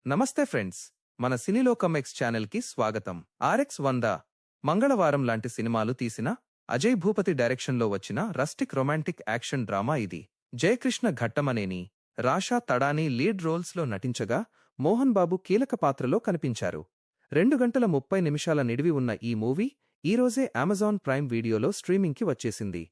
నమస్తే ఫ్రెండ్స్, మన సినీలోకం ఎక్స్ ఛానల్కి స్వాగతం. RX 100 మంగళవారం లాంటి సినిమాలు తీసిన అజయ్ భూపతి డైరెక్షన్లో వచ్చిన రస్టిక్ రొమాంటిక్ యాక్షన్ డ్రామా ఇది. జయకృష్ణ ఘట్టమనేని, రాషా తడానీ లీడ్ రోల్స్లో నటించగా మోహన్ బాబు కీలక పాత్రలో కనిపించారు. 2 గంటల 30 నిమిషాల నిడివి ఉన్న ఈ మూవీ ఈరోజే అమెజాన్ ప్రైమ్ వీడియోలో స్ట్రీమింగ్కి వచ్చేసింది.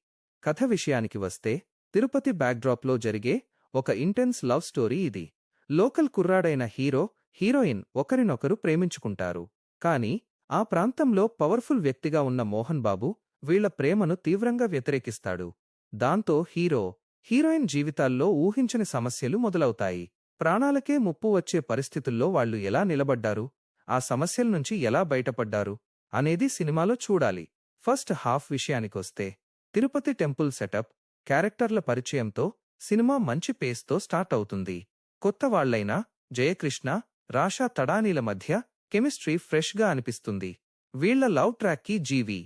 కథ విషయానికి వస్తే, తిరుపతి బ్యాక్డ్రాప్లో జరిగే ఒక ఇంటెన్స్ లవ్ స్టోరీ ఇది. లోకల్ కుర్రాడైన హీరో, హీరోయిన్ ఒకరినొకరు ప్రేమించుకుంటారు. కాని ఆ ప్రాంతంలో పవర్ఫుల్ వ్యక్తిగా ఉన్న మోహన్ బాబు వీళ్ల ప్రేమను తీవ్రంగా వ్యతిరేకిస్తాడు. దాంతో హీరోయిన్ జీవితాల్లో ఊహించని సమస్యలు మొదలవుతాయి. ప్రాణాలకే ముప్పు వచ్చే పరిస్థితుల్లో వాళ్లు ఎలా నిలబడ్డారు, ఆ సమస్యల నుంచి ఎలా బయటపడ్డారు అనేది సినిమాలో చూడాలి. ఫస్ట్ హాఫ్ విషయానికొస్తే, తిరుపతి టెంపుల్ సెటప్, క్యారెక్టర్ల పరిచయంతో సినిమా మంచి పేస్తో స్టార్ట్ అవుతుంది. కొత్త వాళ్లైన జయకృష్ణ, రాషా తడానీల మధ్య కెమిస్ట్రీ ఫ్రెష్గా అనిపిస్తుంది. వీళ్ల లవ్ ట్రాక్కి జీవి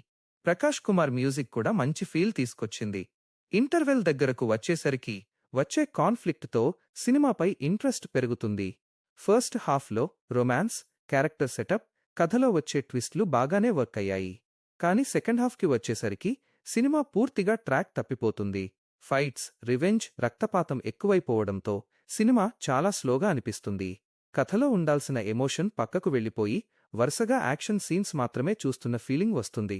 ప్రకాష్ కుమార్ మ్యూజిక్ కూడా మంచి ఫీల్ తీసుకొచ్చింది. ఇంటర్వెల్ దగ్గరకు వచ్చేసరికి వచ్చే కాన్ఫ్లిక్ట్తో సినిమాపై ఇంట్రెస్ట్ పెరుగుతుంది. ఫస్ట్ హాఫ్లో రొమాన్స్, క్యారెక్టర్ సెటప్, కథలో వచ్చే ట్విస్ట్లు బాగానే వర్క్ అయ్యాయి. కాని సెకండ్ హాఫ్కి వచ్చేసరికి సినిమా పూర్తిగా ట్రాక్ తప్పిపోతుంది. ఫైట్స్, రివెంజ్, రక్తపాతం ఎక్కువైపోవడంతో సినిమా చాలా స్లోగా అనిపిస్తుంది. కథలో ఉండాల్సిన ఎమోషన్ పక్కకు వెళ్లిపోయి వరుసగా యాక్షన్ సీన్స్ మాత్రమే చూస్తున్న ఫీలింగ్ వస్తుంది.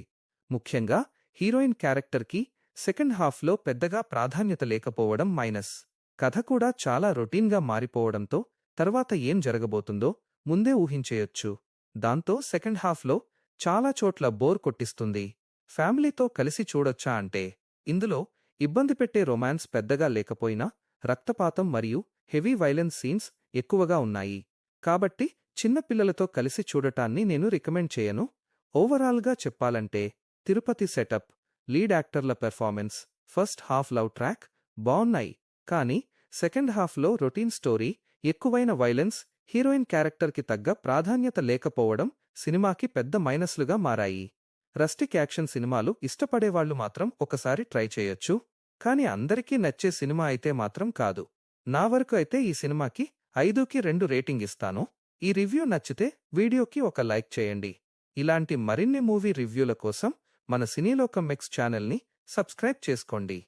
ముఖ్యంగా హీరోయిన్ క్యారెక్టర్కి సెకండ్ హాఫ్లో పెద్దగా ప్రాధాన్యత లేకపోవడం మైనస్. కథ కూడా చాలా రొటీన్గా మారిపోవడంతో తర్వాత ఏం జరగబోతుందో ముందే ఊహించేయొచ్చు. దాంతో సెకండ్ హాఫ్లో చాలా చోట్ల బోర్ కొట్టిస్తుంది. ఫ్యామిలీతో కలిసి చూడొచ్చా అంటే, ఇందులో ఇబ్బంది పెట్టే రొమాన్స్ పెద్దగా లేకపోయినా రక్తపాతం మరియు హెవీ వైలెన్స్ సీన్స్ ఎక్కువగా ఉన్నాయి. కాబట్టి చిన్న పిల్లలతో కలిసి చూడటాన్ని నేను రికమెండ్ చేయను. ఓవరాల్గా చెప్పాలంటే, తిరుపతి సెటప్, లీడ్ యాక్టర్ల performance, first half love track బావున్నాయి. కానీ సెకండ్ హాఫ్లో రొటీన్ స్టోరీ, ఎక్కువైన వైలెన్స్, హీరోయిన్ క్యారెక్టర్కి తగ్గ ప్రాధాన్యత లేకపోవడం సినిమాకి పెద్ద మైనస్లుగా మారాయి. రస్టిక్ యాక్షన్ సినిమాలు ఇష్టపడేవాళ్లు మాత్రం ఒకసారి ట్రై చేయొచ్చు. కాని అందరికీ నచ్చే సినిమా అయితే మాత్రం కాదు. నా వరకు అయితే ఈ సినిమాకి 5కి 2 రేటింగ్ ఇస్తాను. ఈ రివ్యూ నచ్చితే వీడియోకి ఒక లైక్ చేయండి. ఇలాంటి మరిన్ని మూవీ రివ్యూల కోసం మన సినీలోకం ఎక్స్ ఛానల్ని సబ్స్క్రైబ్ చేసుకోండి.